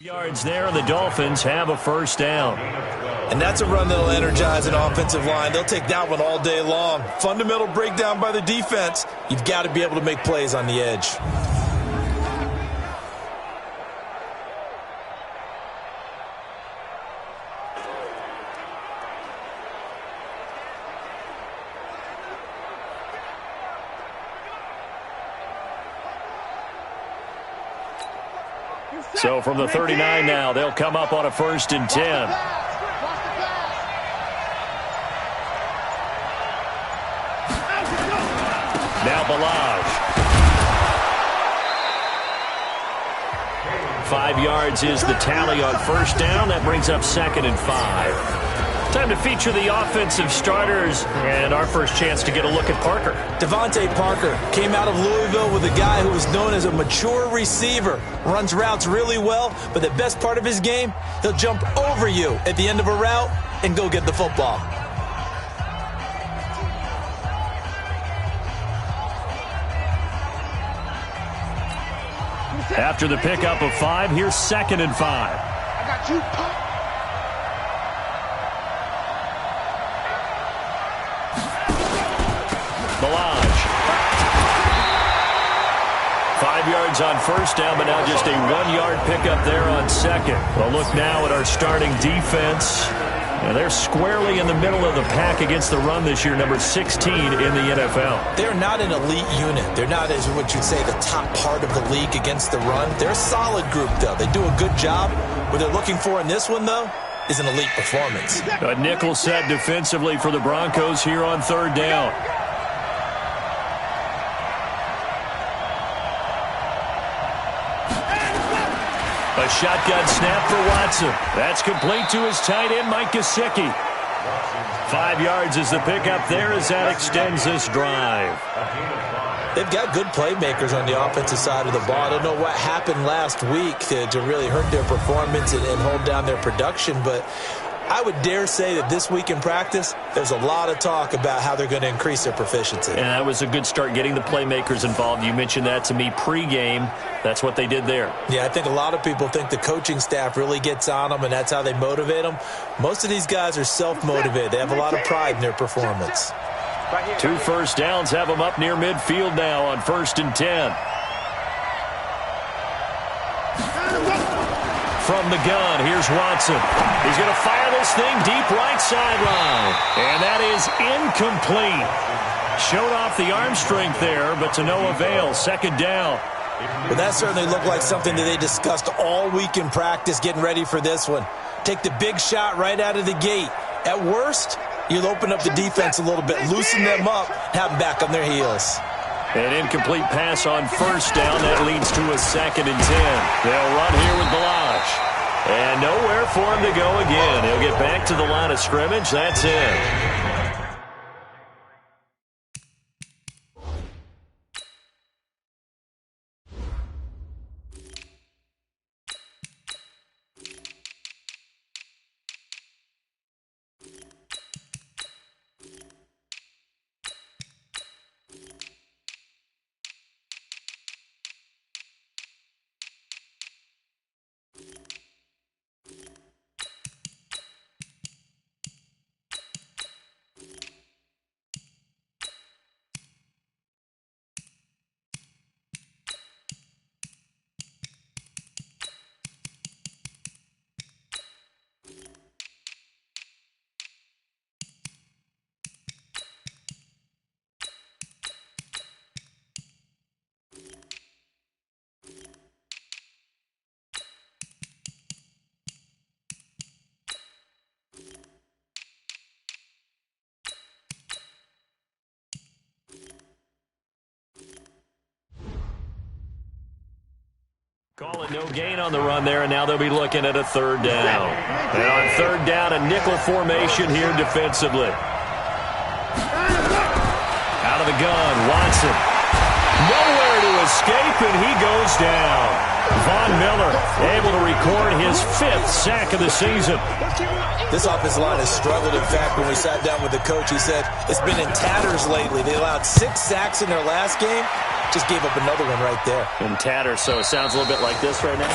Yards there, and the Dolphins have a first down. And that's a run that'll energize an offensive line. They'll take that one all day long. Fundamental breakdown by the defense. You've got to be able to make plays on the edge. So from the 39 now, they'll come up on a 1st and 10. Now Balaj. 5 yards is the tally on first down. That brings up 2nd and 5. Time to feature the offensive starters, and our first chance to get a look at Parker. Devontae Parker came out of Louisville with a guy who was known as a mature receiver. Runs routes really well, but the best part of his game, he'll jump over you at the end of a route and go get the football. After the pickup of 5, here's 2nd and 5. I got you. Balaj. 5 yards on first down, but now just a 1-yard pickup there on 2nd. Well, look now at our starting defense. Now they're squarely in the middle of the pack against the run this year, number 16 in the NFL. They're not an elite unit. They're not, as what you'd say, the top part of the league against the run. They're a solid group, though. They do a good job. What they're looking for in this one, though, is an elite performance. A nickel set defensively for the Broncos here on 3rd down. A shotgun snap for Watson. That's complete to his tight end, Mike Gesicki. 5 yards is the pickup there as that extends this drive. They've got good playmakers on the offensive side of the ball. I don't know what happened last week to really hurt their performance and hold down their production, but I would dare say that this week in practice, there's a lot of talk about how they're going to increase their proficiency. And that was a good start, getting the playmakers involved. You mentioned that to me pregame. That's what they did there. Yeah, I think a lot of people think the coaching staff really gets on them, and that's how they motivate them. Most of these guys are self-motivated. They have a lot of pride in their performance. 2 first downs have them up near midfield now on 1st and 10. From the gun, here's Watson. He's going to fire this thing deep right sideline. And that is incomplete. Showed off the arm strength there, but to no avail. 2nd down. Well, that certainly looked like something that they discussed all week in practice, getting ready for this one. Take the big shot right out of the gate. At worst, you'll open up the defense a little bit, loosen them up, have them back on their heels. An incomplete pass on first down. That leads to a 2nd and 10. They'll run here with Balaj. And nowhere for him to go again. He'll get back to the line of scrimmage. That's it. Call it no gain on the run there, and now they'll be looking at a 3rd down. And on 3rd down, a nickel formation here defensively. Out of the gun, Watson. Nowhere to escape, and he goes down. Von Miller able to record his 5th sack of the season. This offensive line has struggled. In fact, when we sat down with the coach, he said it's been in tatters lately. They allowed 6 sacks in their last game. Just gave up another one right there. In tatters, so it sounds a little bit like this right now.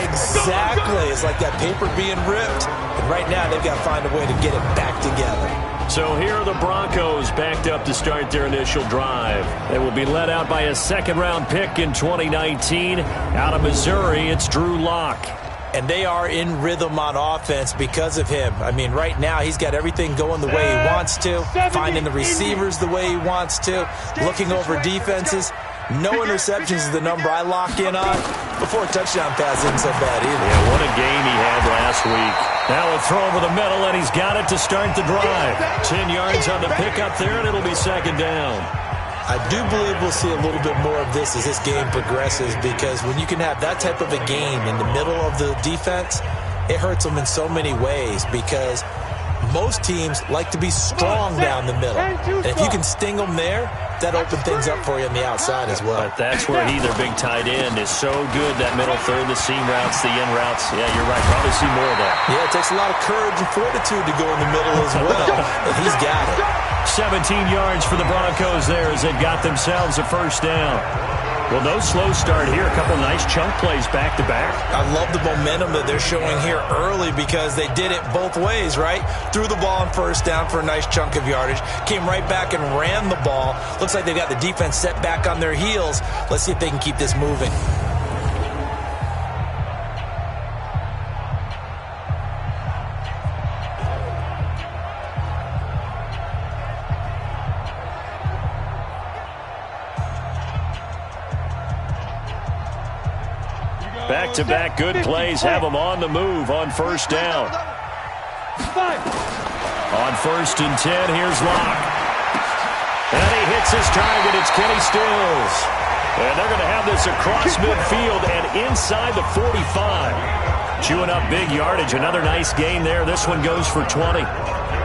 Exactly. It's like that paper being ripped. And right now, they've got to find a way to get it back together. So here are the Broncos backed up to start their initial drive. They will be led out by a second-round pick in 2019. Out of Missouri, it's Drew Lock. And they are in rhythm on offense because of him. I mean, right now, he's got everything going the way he wants to, finding the receivers the way he wants to, looking over defenses. No interceptions is the number I lock in on. Before a touchdown pass isn't so bad either. Yeah, what a game he had last week. Now a throw over the middle, and he's got it to start the drive. 10 yards on the pickup there, and it'll be second down. I do believe we'll see a little bit more of this as this game progresses, because when you can have that type of a game in the middle of the defense, it hurts them in so many ways, because most teams like to be strong down the middle. And if you can sting them there, that opens things up for you on the outside as well. But that's where their big tight end, is so good, that middle third, the seam routes, the in routes. Yeah, you're right. Probably see more of that. Yeah, it takes a lot of courage and fortitude to go in the middle as well. And he's got it. 17 yards for the Broncos there as they got themselves a first down. Well, no slow start here. A couple nice chunk plays back-to-back. I love the momentum that they're showing here early, because they did it both ways, right? Threw the ball on first down for a nice chunk of yardage. Came right back and ran the ball. Looks like they've got the defense set back on their heels. Let's see if they can keep this moving. Back-to-back good plays have them on the move on first down. On 1st and 10, here's Locke. And he hits his target. It's Kenny Stills. And they're going to have this across midfield and inside the 45. Chewing up big yardage. Another nice gain there. This one goes for 20.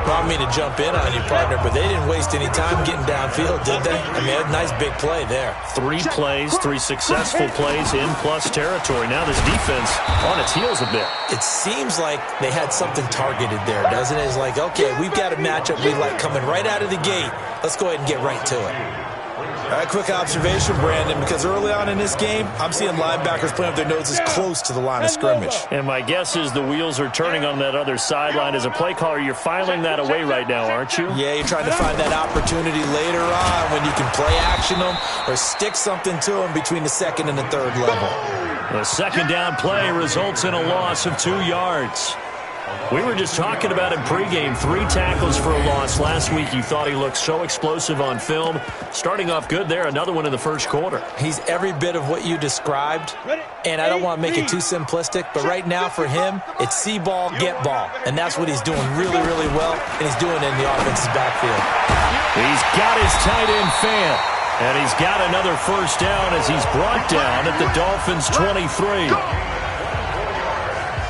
Well, I mean to jump in on you, partner, but they didn't waste any time getting downfield, did they? I mean, a nice big play there. 3 plays, 3 successful plays in plus territory. Now this defense on its heels a bit. It seems like they had something targeted there, doesn't it? It's like, okay, we've got a matchup we like coming right out of the gate. Let's go ahead and get right to it. All right, quick observation, Brandon, because early on in this game, I'm seeing linebackers playing with their noses close to the line of scrimmage. And my guess is the wheels are turning on that other sideline. As a play caller, you're filing that away right now, aren't you? Yeah, you're trying to find that opportunity later on when you can play action them or stick something to them between the second and the third level. The second down play results in a loss of 2 yards. We were just talking about him pregame. 3 tackles for a loss last week. You thought he looked so explosive on film. Starting off good there. Another one in the first quarter. He's every bit of what you described. And I don't want to make it too simplistic, but right now for him, it's see ball, get ball. And that's what he's doing really, really well. And he's doing it in the offense's backfield. He's got his tight end fan. And he's got another first down as he's brought down at the Dolphins' 23.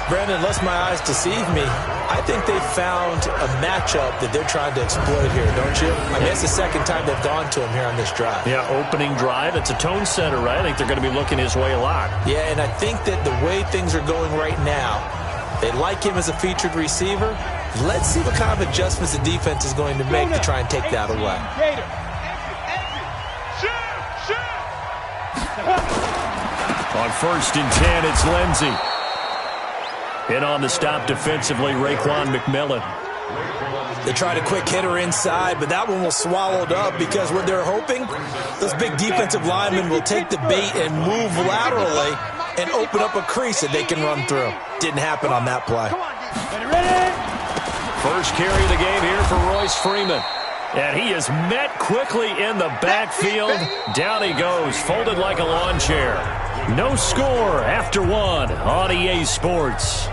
Brandon, unless my eyes deceive me, I think they found a matchup that they're trying to exploit here, don't you? I mean, it's the second time they've gone to him here on this drive. Yeah, opening drive. It's a tone setter, right? I think they're going to be looking his way a lot. Yeah, and I think that the way things are going right now, they like him as a featured receiver. Let's see what kind of adjustments the defense is going to make to try and take that away. On 1st and 10, it's Lindsey. In on the stop defensively, Raekwon McMillan. They tried a quick hitter inside, but that one was swallowed up because what they're hoping, those big defensive linemen will take the bait and move laterally and open up a crease that they can run through. Didn't happen on that play. First carry of the game here for Royce Freeman. And he is met quickly in the backfield. Down he goes, folded like a lawn chair. No score after 1 on EA Sports.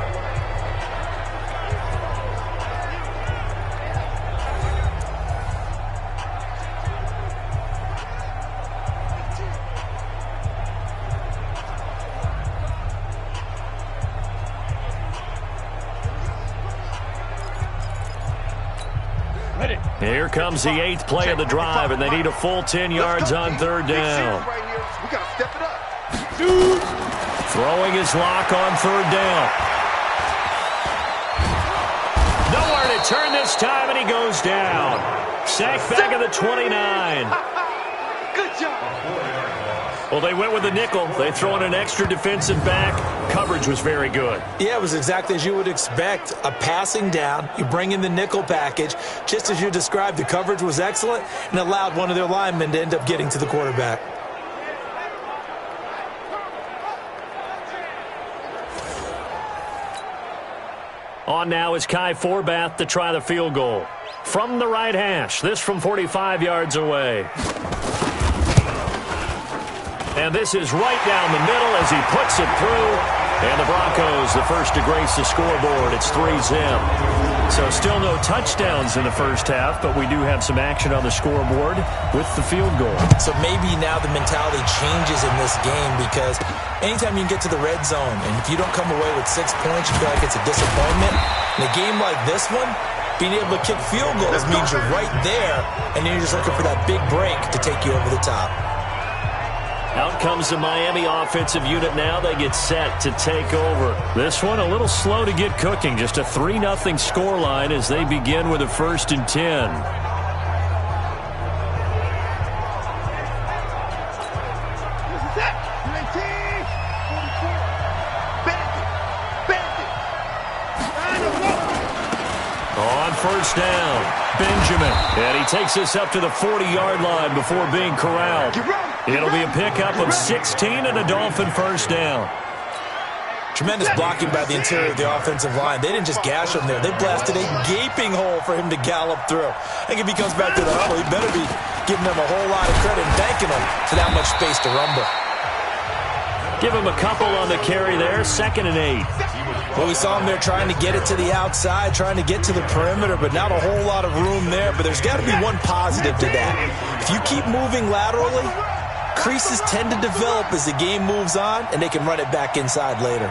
Here comes the 8th play of the drive, and they need a full 10 yards on 3rd down. We got to step it up. Throwing his Lock on 3rd down. Nowhere to turn this time, and he goes down. Sacked back at the 29. Good job. Well, they went with the nickel. They throw in an extra defensive back. Coverage was very good. Yeah, it was exactly as you would expect. A passing down, you bring in the nickel package. Just as you described, the coverage was excellent and allowed one of their linemen to end up getting to the quarterback. On now is Kai Forbath to try the field goal. From the right hash, this from 45 yards away. And this is right down the middle as he puts it through. And the Broncos, the first to grace the scoreboard. It's 3-zip. So still no touchdowns in the first half, but we do have some action on the scoreboard with the field goal. So maybe now the mentality changes in this game because anytime you can get to the red zone, and if you don't come away with 6 points, you feel like it's a disappointment. In a game like this one, being able to kick field goals means you're right there, and then you're just looking for that big break to take you over the top. Out comes the Miami offensive unit now. They get set to take over. This one a little slow to get cooking. Just a 3-0 scoreline as they begin with a 1st and 10. First down, Benjamin. And he takes us up to the 40-yard line before being corralled. It'll be a pickup of 16 and a Dolphin first down. Tremendous blocking by the interior of the offensive line. They didn't just gash him there. They blasted a gaping hole for him to gallop through. I think if he comes back to the huddle, he better be giving them a whole lot of credit and thanking them for that much space to rumble. Give him a couple on the carry there, 2nd and 8. Well, we saw him there trying to get it to the outside, trying to get to the perimeter, but not a whole lot of room there. But there's got to be one positive to that. If you keep moving laterally, creases tend to develop as the game moves on, and they can run it back inside later.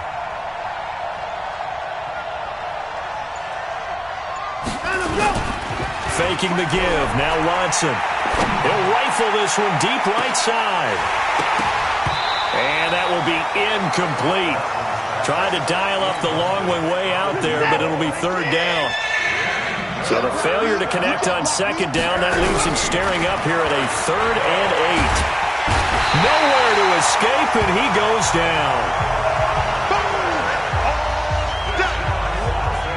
Faking the give. Now Watson. He'll rifle this one deep right side. And that will be incomplete. Trying to dial up the long way out there, but it'll be 3rd down. So the failure to connect on 2nd down, that leaves him staring up here at a 3rd and 8. Nowhere to escape, and he goes down.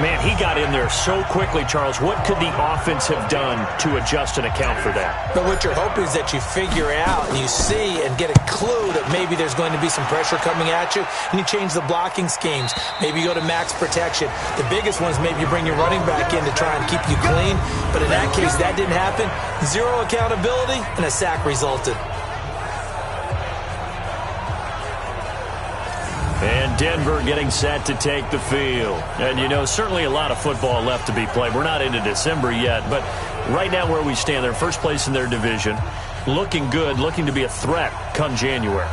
Man, he got in there so quickly, Charles. What could the offense have done to adjust and account for that? But what you're hoping is that you figure out and you see and get a clue that maybe there's going to be some pressure coming at you, and you change the blocking schemes. Maybe you go to max protection. The biggest one is maybe you bring your running back in to try and keep you clean. But in that case, that didn't happen. 0 accountability, and a sack resulted. And Denver getting set to take the field. And, you know, certainly a lot of football left to be played. We're not into December yet, but right now where we stand, they're first place in their division. Looking good, looking to be a threat come January.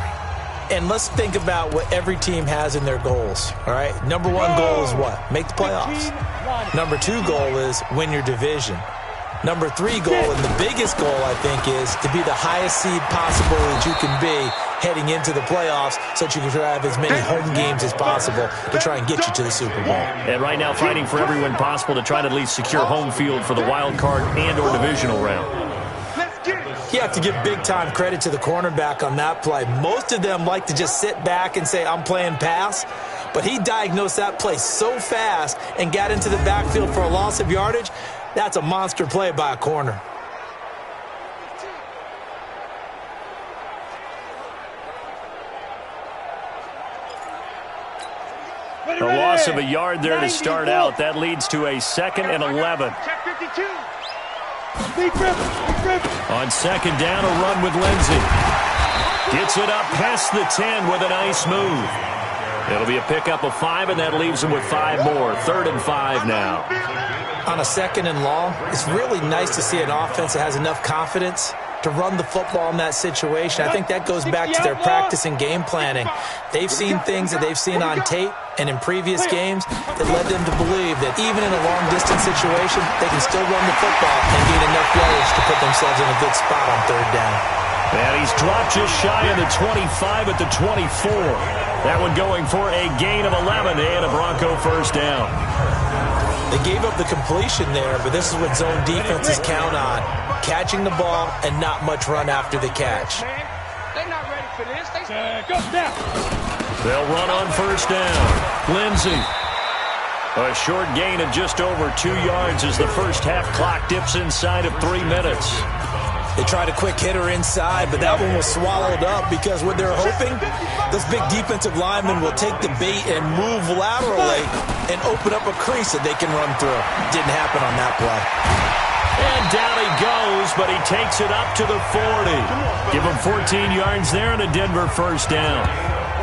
And let's think about what every team has in their goals, all right? Number 1 goal is what? Make the playoffs. Number 2 goal is win your division. Number 3 goal, and the biggest goal, I think, is to be the highest seed possible that you can be heading into the playoffs so that you can have as many home games as possible to try and get you to the Super Bowl. And right now fighting for every win possible to try to at least secure home field for the wild card and or divisional round. You have to give big-time credit to the cornerback on that play. Most of them like to just sit back and say, I'm playing pass. But he diagnosed that play so fast and got into the backfield for a loss of yardage. That's a monster play by a corner. A loss of a yard there to start out. That leads to a 2nd and 11. On 2nd down, a run with Lindsey. Gets it up past the 10 with a nice move. It'll be a pickup of 5, and that leaves him with 5 more. 3rd and 5 now. On a 2nd and long, it's really nice to see an offense that has enough confidence to run the football in that situation. I think that goes back to their practice and game planning. They've seen things that they've seen on tape and in previous games that led them to believe that even in a long-distance situation, they can still run the football and gain enough yards to put themselves in a good spot on 3rd down. And he's dropped just shy of the 25 at the 24. That one going for a gain of 11 and a Bronco first down. They gave up the completion there, but this is what zone defenses count on. Catching the ball and not much run after the catch. They're not ready for They'll run on first down. Lindsey. A short gain of just over 2 yards as the first half clock dips inside of 3 minutes. They tried a quick hitter inside, but that one was swallowed up because what they're hoping, those big defensive linemen will take the bait and move laterally and open up a crease that they can run through. Didn't happen on that play. And down he goes, but he takes it up to the 40. Give him 14 yards there and a Denver first down.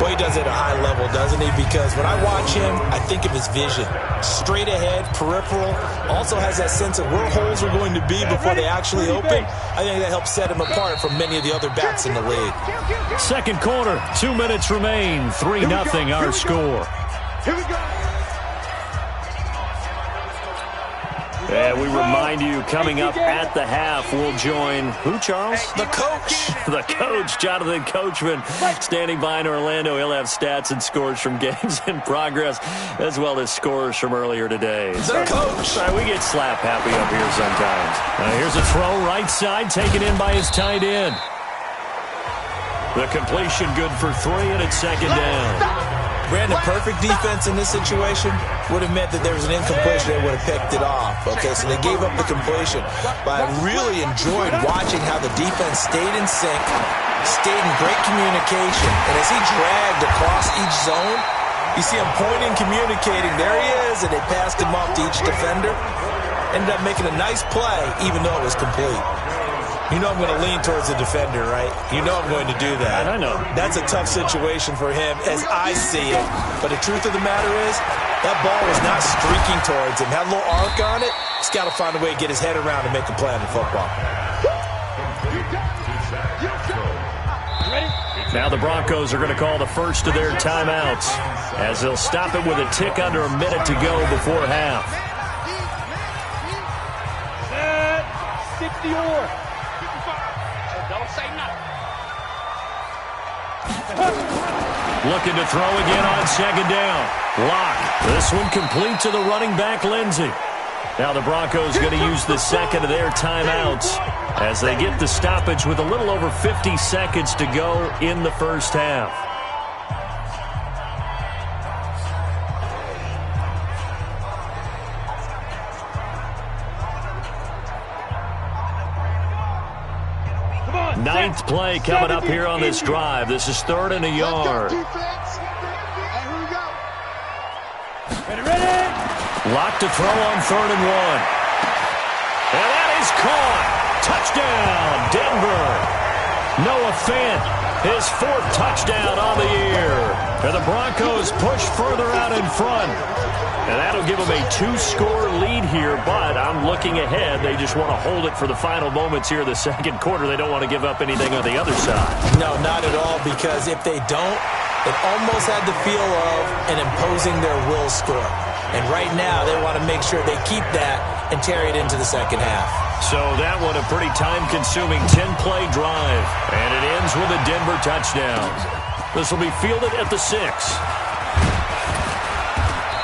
Boy, he does it at a high level, doesn't he? Because when I watch him, I think of his vision. Straight ahead, peripheral. Also has that sense of where holes are going to be before they actually open. I think that helps set him apart from many of the other backs in the league. Second quarter, 2 minutes remain. 3-0 our score. Here we go. And we remind you, coming up at the half, we'll join who, Charles? The coach. The coach, Jonathan Coachman, standing by in Orlando. He'll have stats and scores from games in progress, as well as scores from earlier today. The coach. We get slap happy up here sometimes. Here's a throw, right side, taken in by his tight end. The completion good for 3, and it's second down. Brandon, perfect defense in this situation would have meant that there was an incompletion. They would have picked it off. Okay, so they gave up the completion. But I really enjoyed watching how the defense stayed in sync, stayed in great communication. And as he dragged across each zone, you see him pointing, communicating. There he is, and they passed him off to each defender. Ended up making a nice play, even though it was complete. You know I'm going to lean towards the defender, right? You know I'm going to do that. I know. That's a tough situation for him as I see it. But the truth of the matter is, that ball was not streaking towards him. Had a little arc on it. He's got to find a way to get his head around and make a play on the football. Now the Broncos are going to call the first of their timeouts as they'll stop it with a tick under a minute to go before half. Set 60 Don't say nothing. Looking to throw again on second down. Lock. This one complete to the running back, Lindsey. Now the Broncos going to use the second of their timeouts as they get the stoppage with a little over 50 seconds to go in the first half. Ninth play coming up here on this drive. This is 3rd and a yard. Locked to throw on 3rd and 1. And that is caught. Touchdown, Denver. Noah Fant, his 4th touchdown on the year. And the Broncos push further out in front. And that'll give them a 2-score lead here, but I'm looking ahead. They just want to hold it for the final moments here of the second quarter. They don't want to give up anything on the other side. No, not at all, because if they don't, it almost had the feel of an imposing their will score. And right now, they want to make sure they keep that and carry it into the second half. So that one a pretty time-consuming 10-play drive. And it ends with a Denver touchdown. This will be fielded at the 6.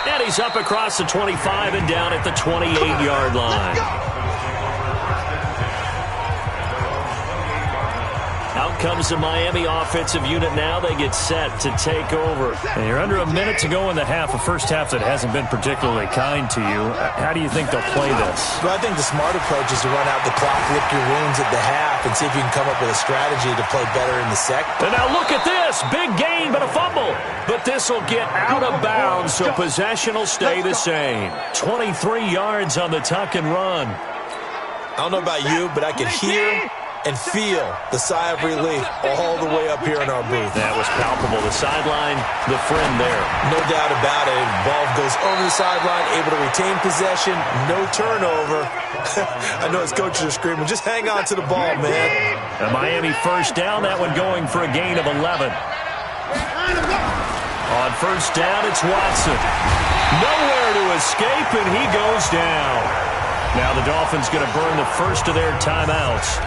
And he's up across the 25 and down at the 28-yard line. Out comes the Miami offensive unit now. They get set to take over. And you're under a minute to go in the half, a first half that hasn't been particularly kind to you. How do you think they'll play this? Well, I think the smart approach is to run out the clock, lick your wounds at the half, and see if you can come up with a strategy to play better in the second. And now look at this. Big gain, but a fumble. But this will get out of bounds, so possession will stay the same. 23 yards on the tuck and run. I don't know about you, but I can hear and feel the sigh of relief all the way up here in our booth. That was palpable. The sideline, the friend there. No doubt about it. Ball goes over the sideline, able to retain possession, no turnover. I know his coaches are screaming, just hang on to the ball, man. A Miami first down, that one going for a gain of 11. On first down, it's Watson. Nowhere to escape, and he goes down. Now the Dolphins going to burn the first of their timeouts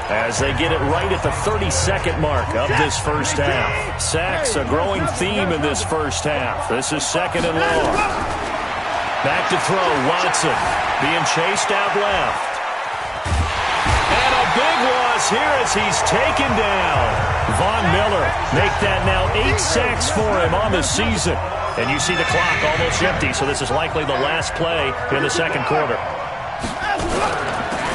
as they get it right at the 32nd mark of this first half. Sacks, a growing theme in this first half. This is 2nd and long. Back to throw, Watson being chased out left. And a big one us here as he's taken down. Von Miller make that now 8 sacks for him on the season. And you see the clock almost empty, so this is likely the last play in the second quarter.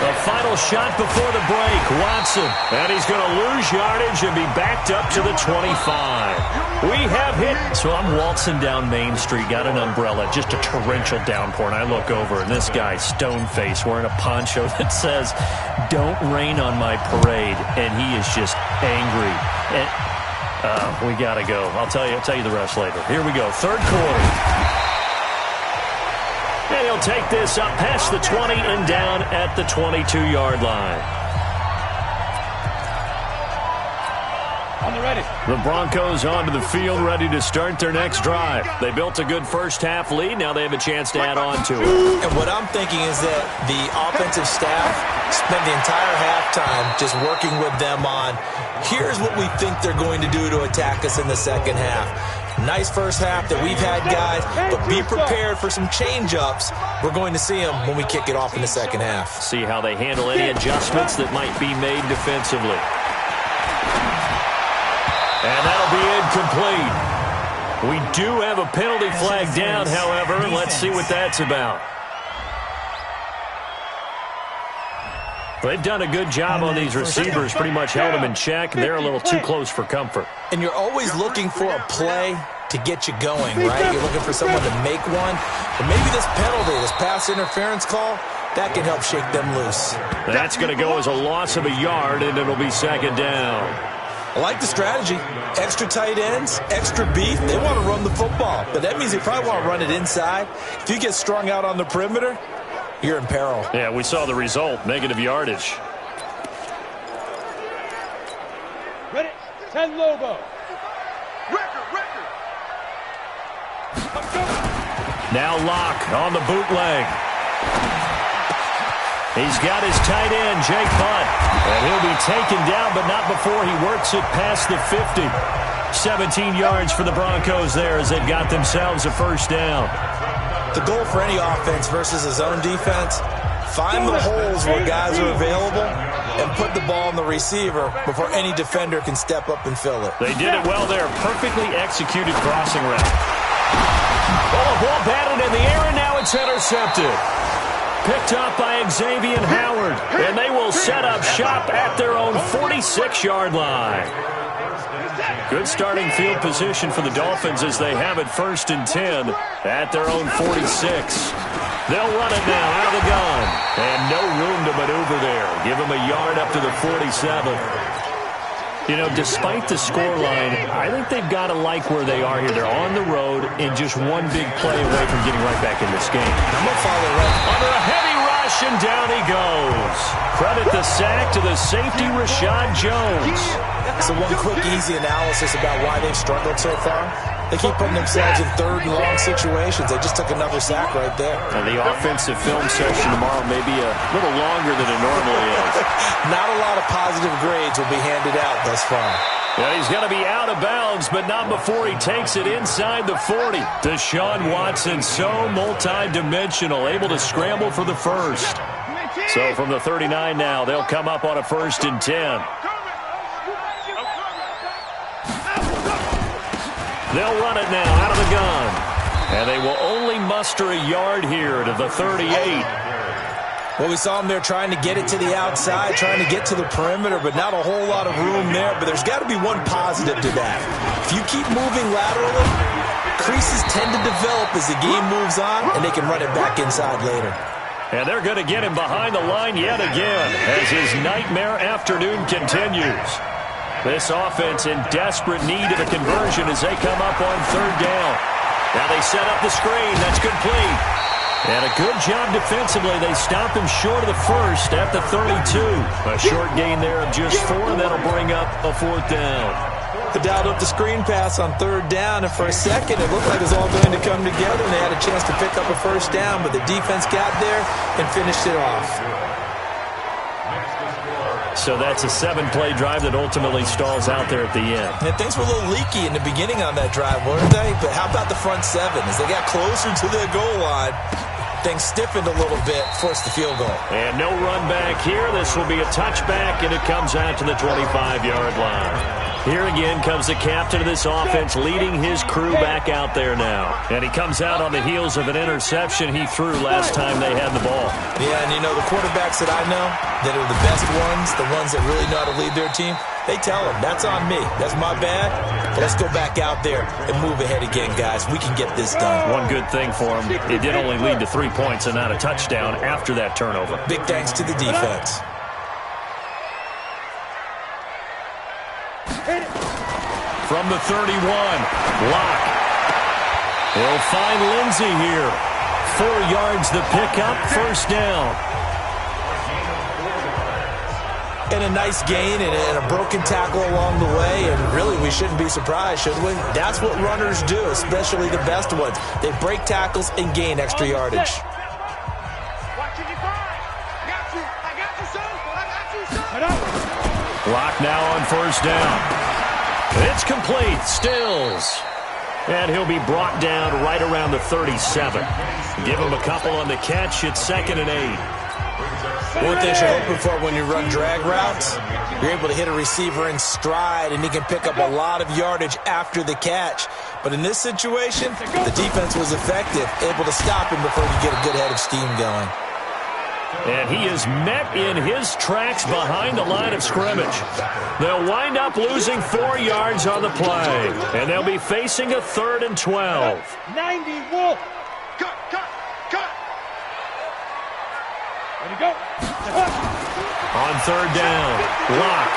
The final shot before the break, Watson. And he's going to lose yardage and be backed up to the 25. We have hit. So I'm waltzing down Main Street, got an umbrella, just a torrential downpour, and I look over, and this guy, stone-faced, wearing a poncho that says, "Don't rain on my parade," and he is just angry. And we got to go. I'll tell you the rest later. Here we go, third quarter. And he'll take this up past the 20 and down at the 22-yard line. On the ready. The Broncos onto the field, ready to start their next drive. They built a good first-half lead. Now they have a chance to add on to it. And what I'm thinking is that the offensive staff spent the entire halftime just working with them on, here's what we think they're going to do to attack us in the second half. Nice first half that we've had, guys, but be prepared for some change-ups. We're going to see them when we kick it off in the second half. See how they handle any adjustments that might be made defensively. And that'll be incomplete. We do have a penalty flag down, however, and let's see what that's about. They've done a good job on these receivers, pretty much held them in check. They're a little too close for comfort. And you're always looking for a play to get you going, right? You're looking for someone to make one. But maybe this penalty, this pass interference call, that can help shake them loose. That's going to go as a loss of a yard, and it'll be second down. I like the strategy. Extra tight ends, extra beef. They want to run the football, but that means they probably want to run it inside. If you get strung out on the perimeter, you're in peril. Yeah, we saw the result, negative yardage. Ready. 10 Lobo. Now Locke on the bootleg. He's got his tight end, Jake Butt. And he'll be taken down, but not before he works it past the 50. 17 yards for the Broncos there as they've got themselves a first down. The goal for any offense versus a zone defense, find the holes where guys are available and put the ball on the receiver before any defender can step up and fill it. They did it well there. Perfectly executed crossing route. Oh, ball batted in the air, and now it's intercepted. Picked up by Xavier Howard, and they will set up shop at their own 46-yard line. Good starting field position for the Dolphins as they have it 1st and 10 at their own 46. They'll run it now out of the gun, and no room to maneuver there. Give them a yard up to the 47. You know, despite the scoreline, I think they've got to like where they are here. They're on the road and just one big play away from getting right back in this game. I'm going to follow right. Under a heavy rush, and down he goes. Credit the sack to the safety, Rashad Jones. So one quick, easy analysis about why they've struggled so far. They keep putting themselves in 3rd and long situations. They just took another sack right there. And the offensive film session tomorrow may be a little longer than it normally is. Not a lot of positive grades will be handed out thus far. Yeah, he's going to be out of bounds, but not before he takes it inside the 40. Deshaun Watson, so multi-dimensional, able to scramble for the first. So from the 39 now, they'll come up on a 1st and 10. They'll run it now out of the gun. And they will only muster a yard here to the 38. Well, we saw them there trying to get it to the outside, trying to get to the perimeter, but not a whole lot of room there. But there's got to be one positive to that. If you keep moving laterally, creases tend to develop as the game moves on, and they can run it back inside later. And they're going to get him behind the line yet again as his nightmare afternoon continues. This offense in desperate need of a conversion as they come up on 3rd down. Now they set up the screen. That's complete. And a good job defensively. They stop him short of the first at the 32. A short gain there of just 4, and that'll bring up a 4th down. They dialed up the screen pass on 3rd down, and for a second it looked like it was all going to come together, and they had a chance to pick up a 1st down, but the defense got there and finished it off. So that's a 7-play drive that ultimately stalls out there at the end. And things were a little leaky in the beginning on that drive, weren't they? But how about the front 7? As they got closer to the goal line, things stiffened a little bit, forced the field goal. And no run back here. This will be a touchback, and it comes out to the 25-yard line. Here again comes the captain of this offense, leading his crew back out there now. And he comes out on the heels of an interception he threw last time they had the ball. Yeah, and you know, the quarterbacks that I know that are the best ones, the ones that really know how to lead their team, they tell them, that's on me. That's my bad. But let's go back out there and move ahead again, guys. We can get this done. One good thing for him, it did only lead to 3 points and not a touchdown after that turnover. Big thanks to the defense. From the 31, Locke. He'll find Lindsey here. 4 yards the pickup, first down. And a nice gain and a broken tackle along the way, and really we shouldn't be surprised, should we? That's what runners do, especially the best ones. They break tackles and gain extra yardage. Clock now on first down. It's complete, Stills. And he'll be brought down right around the 37. Give him a couple on the catch. It's 2nd and 8. One thing you're hoping for when you run drag routes, you're able to hit a receiver in stride, and he can pick up a lot of yardage after the catch. But in this situation, the defense was effective, able to stop him before he get a good head of steam going. And he is met in his tracks behind the line of scrimmage. They'll wind up losing 4 yards on the play, and they'll be facing a 3rd and 12. 90 Wolf. Cut. Ready to go. On 3rd down, Locke.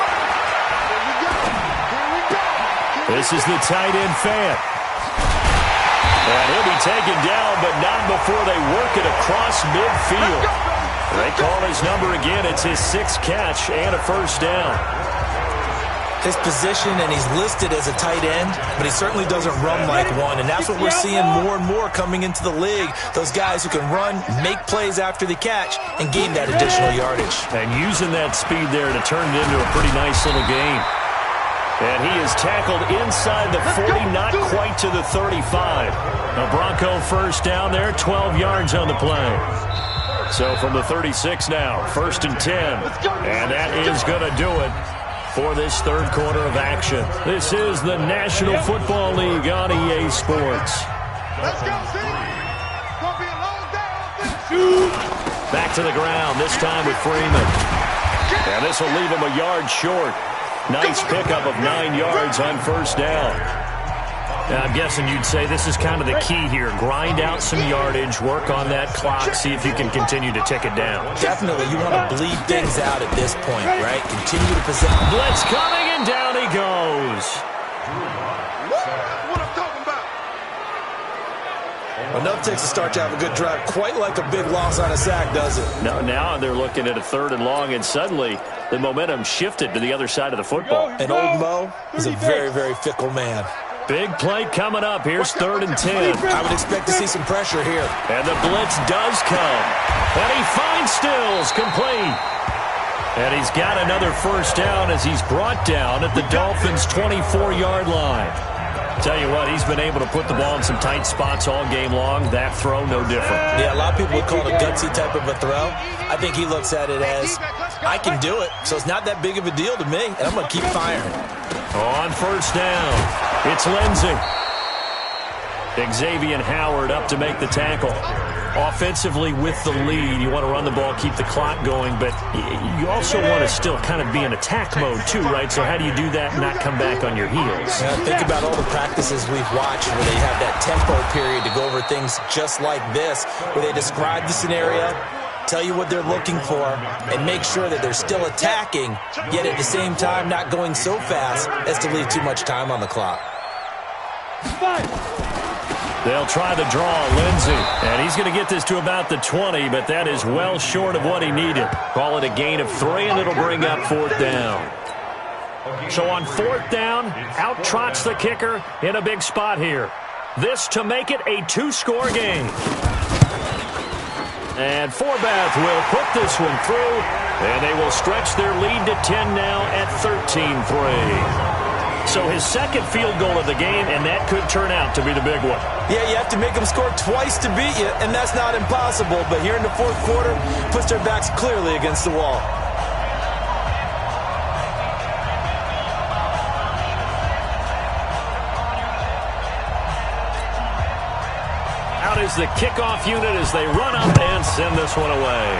This is the tight end Fant. And he'll be taken down, but not before they work it across midfield. They call his number again. It's his 6th catch and a first down. His position, and he's listed as a tight end, but he certainly doesn't run like one, and that's what we're seeing more and more coming into the league. Those guys who can run, make plays after the catch, and gain that additional yardage. And using that speed there to turn it into a pretty nice little game. And he is tackled inside the 40, not quite to the 35. A Bronco first down there, 12 yards on the play. So from the 36 now, 1st and 10. And that is going to do it for this 3rd quarter of action. This is the National Football League on EA Sports. Let's go, City. It's going to be a long day. Back to the ground, this time with Freeman. And this will leave him a yard short. Nice pickup of 9 yards on first down. I'm guessing you'd say this is kind of the key here. Grind out some yardage, work on that clock, see if you can continue to tick it down. Definitely, you want to bleed things out at this point, right? Continue to possess. Blitz coming, and down he goes. What I'm talking about. Enough takes to start to have a good drive. Quite like a big loss on a sack, does it? No, now they're looking at a 3rd and long, and suddenly the momentum shifted to the other side of the football. And old Mo is a very, very fickle man. Big play coming up. Here's 3rd and 10. I would expect to see some pressure here. And the blitz does come. And he finds Stills, complete. And he's got another first down as he's brought down at the Dolphins' 24-yard line. Tell you what, he's been able to put the ball in some tight spots all game long. That throw, no different. Yeah, a lot of people would call it a gutsy type of a throw. I think he looks at it as, I can do it, so it's not that big of a deal to me, and I'm going to keep firing. On first down, it's Lindsey. Xavier Howard up to make the tackle. Offensively with the lead, you want to run the ball, keep the clock going, but you also want to still kind of be in attack mode too, right? So how do you do that and not come back on your heels? Yeah, think about all the practices we've watched where they have that tempo period to go over things just like this, where they describe the scenario, tell you what they're looking for, and make sure that they're still attacking, yet at the same time not going so fast as to leave too much time on the clock. They'll try the draw, Lindsey, and he's going to get this to about the 20, but that is well short of what he needed. Call it a gain of 3, and it'll bring up 4th down. So on 4th down, out trots the kicker in a big spot here. This to make it a 2-score game. And Forbath will put this one through, and they will stretch their lead to 10 now at 13-3. So his second field goal of the game, and that could turn out to be the big one. Yeah, you have to make them score twice to beat you, and that's not impossible. But here in the fourth quarter, puts their backs clearly against the wall. Out is the kickoff unit as they run up and send this one away.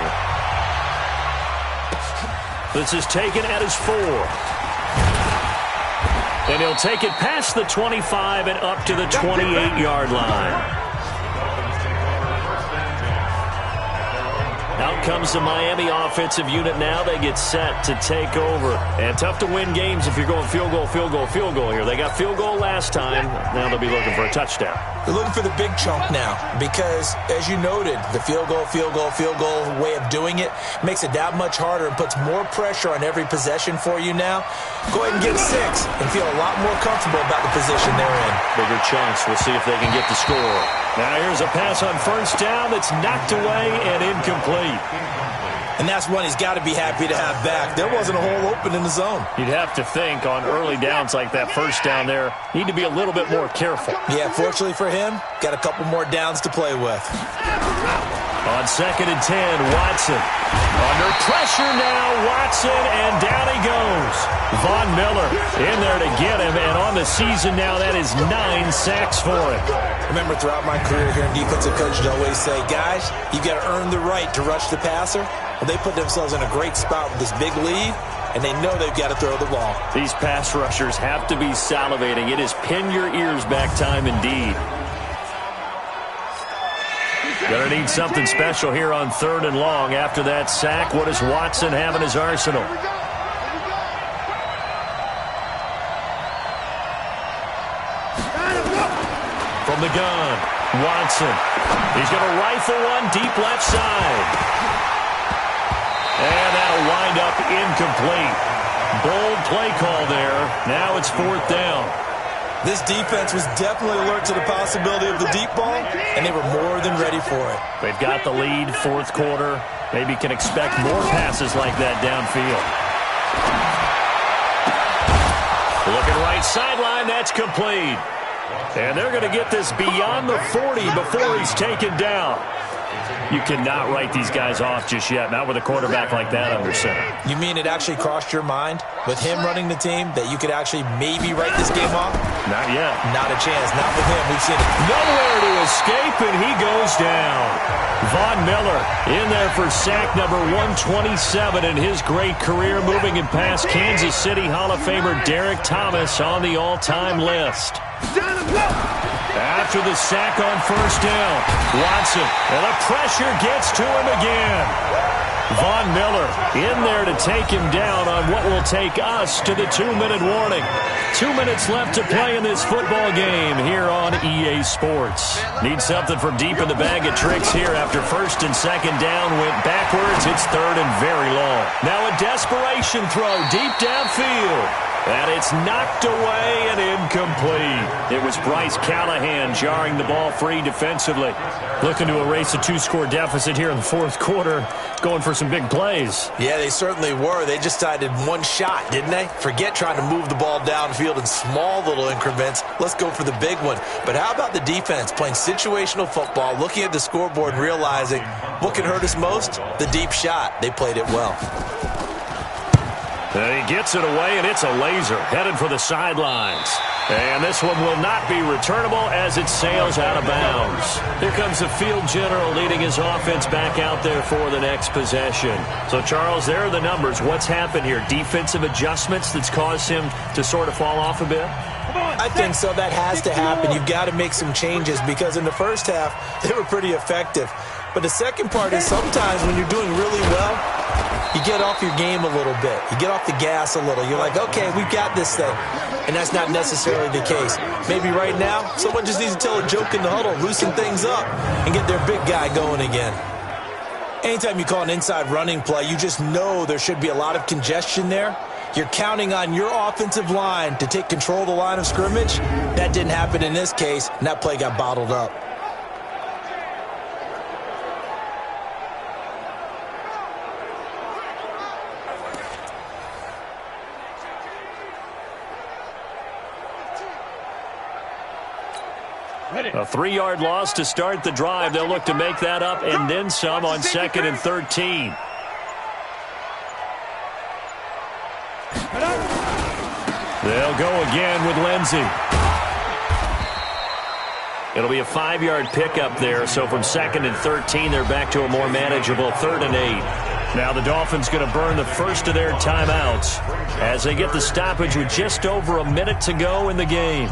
This is taken at his 4. And he'll take it past the 25 and up to the 28-yard line. Out comes the Miami offensive unit now. They get set to take over. And tough to win games if you're going field goal, field goal, field goal here. They got field goal last time. Now they'll be looking for a touchdown. They're looking for the big chunk now because, as you noted, the field goal way of doing it makes it that much harder and puts more pressure on every possession for you now. Go ahead and get 6 and feel a lot more comfortable about the position they're in. Bigger chunks. We'll see if they can get the score. Now here's a pass on first down that's knocked away and incomplete. And that's one he's got to be happy to have back. There wasn't a hole open in the zone. You'd have to think on early downs like that first down there, need to be a little bit more careful. Yeah, fortunately for him, got a couple more downs to play with. On 2nd and 10, Watson. Under pressure now, Watson, and down he goes. Von Miller in there to get him, and on the season now, that is 9 sacks for him. Remember, throughout my career here in defensive coaching, I always say, guys, you've got to earn the right to rush the passer. Well, they put themselves in a great spot with this big lead, and they know they've got to throw the ball. These pass rushers have to be salivating. It is pin your ears back time indeed. Gonna need something special here on 3rd and long. After that sack, what does Watson have in his arsenal? From the gun, Watson. He's going to rifle one deep left side. And that'll wind up incomplete. Bold play call there. Now it's 4th down. This defense was definitely alert to the possibility of the deep ball, and they were more than ready for it. They've got the lead, 4th quarter. Maybe can expect more passes like that downfield. Looking right sideline, that's complete. And they're going to get this beyond the 40 before he's taken down. You cannot write these guys off just yet, not with a quarterback like that under center. You mean it actually crossed your mind with him running the team that you could actually maybe write this game off? Not yet. Not a chance. Not with him. We've seen it. Nowhere to escape, and he goes down. Von Miller in there for sack number 127 in his great career, moving it past Kansas City Hall of Famer Derek Thomas on the all-time list. After the sack on first down, Watson, and the pressure gets to him again. Von Miller in there to take him down on what will take us to the 2-minute warning. 2 minutes left to play in this football game here on EA Sports. Need something from deep in the bag of tricks here after 1st and 2nd down went backwards. It's 3rd and very long. Now a desperation throw deep downfield. And it's knocked away and incomplete. It was Bryce Callahan jarring the ball free defensively. Looking to erase a 2-score deficit here in the 4th quarter. Going for some big plays. Yeah, they certainly were. They just decided one shot, didn't they? Forget trying to move the ball downfield in small little increments. Let's go for the big one. But how about the defense playing situational football, looking at the scoreboard and realizing what can hurt us most? The deep shot. They played it well. And he gets it away, and it's a laser headed for the sidelines. And this one will not be returnable as it sails out of bounds. Here comes the field general leading his offense back out there for the next possession. So, Charles, there are the numbers. What's happened here? Defensive adjustments that's caused him to sort of fall off a bit? I think so. That has to happen. You've got to make some changes because in the first half, they were pretty effective. But the second part is sometimes when you're doing really well, you get off your game a little bit. You get off the gas a little. You're like, okay, we've got this thing. And that's not necessarily the case. Maybe right now, someone just needs to tell a joke in the huddle, loosen things up, and get their big guy going again. Anytime you call an inside running play, you just know there should be a lot of congestion there. You're counting on your offensive line to take control of the line of scrimmage. That didn't happen in this case, and that play got bottled up. A 3-yard loss to start the drive. They'll look to make that up and then some on 2nd and 13. They'll go again with Lindsey. It'll be a 5-yard pickup there, so from 2nd and 13, they're back to a more manageable 3rd and 8. Now the Dolphins going to burn the first of their timeouts as they get the stoppage with just over a minute to go in the game.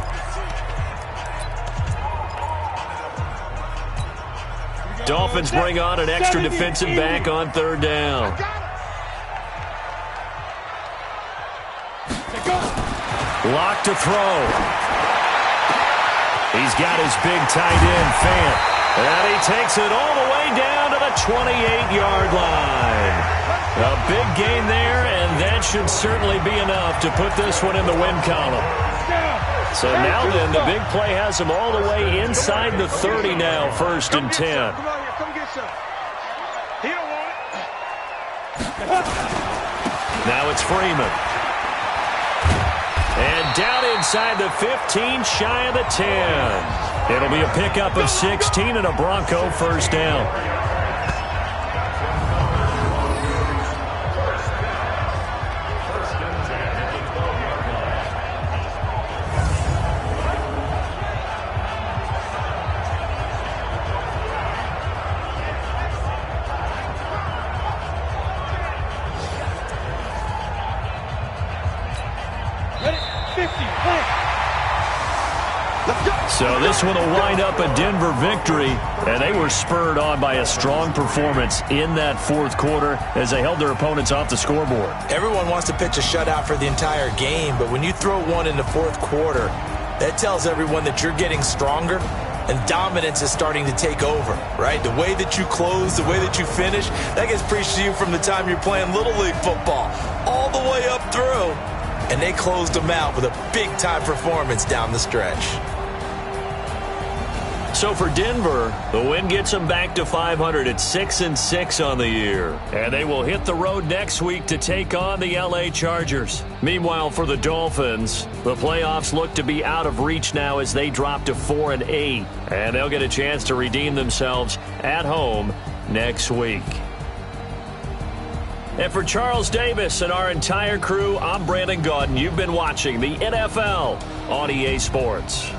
Dolphins bring on an extra defensive back on 3rd down. Lock to throw. He's got his big tight end, Fant. And he takes it all the way down to the 28-yard line. A big gain there, and that should certainly be enough to put this one in the win column. So now then, the big play has him all the way inside the 30 now, 1st and 10. Come on here, come get some. He don't want it. Now it's Freeman. And down inside the 15, shy of the 10. It'll be a pickup of 16 and a Bronco first down. So this one will wind up a Denver victory, and they were spurred on by a strong performance in that 4th quarter as they held their opponents off the scoreboard. Everyone wants to pitch a shutout for the entire game, but when you throw one in the 4th quarter, that tells everyone that you're getting stronger and dominance is starting to take over, right? The way that you close, the way that you finish, that gets preached to you from the time you're playing Little League football all the way up through, and they closed them out with a big-time performance down the stretch. So for Denver, the win gets them back to 500 at 6-6 on the year. And they will hit the road next week to take on the LA Chargers. Meanwhile, for the Dolphins, the playoffs look to be out of reach now as they drop to 4-8. And they'll get a chance to redeem themselves at home next week. And for Charles Davis and our entire crew, I'm Brandon Gaudin. You've been watching the NFL on EA Sports.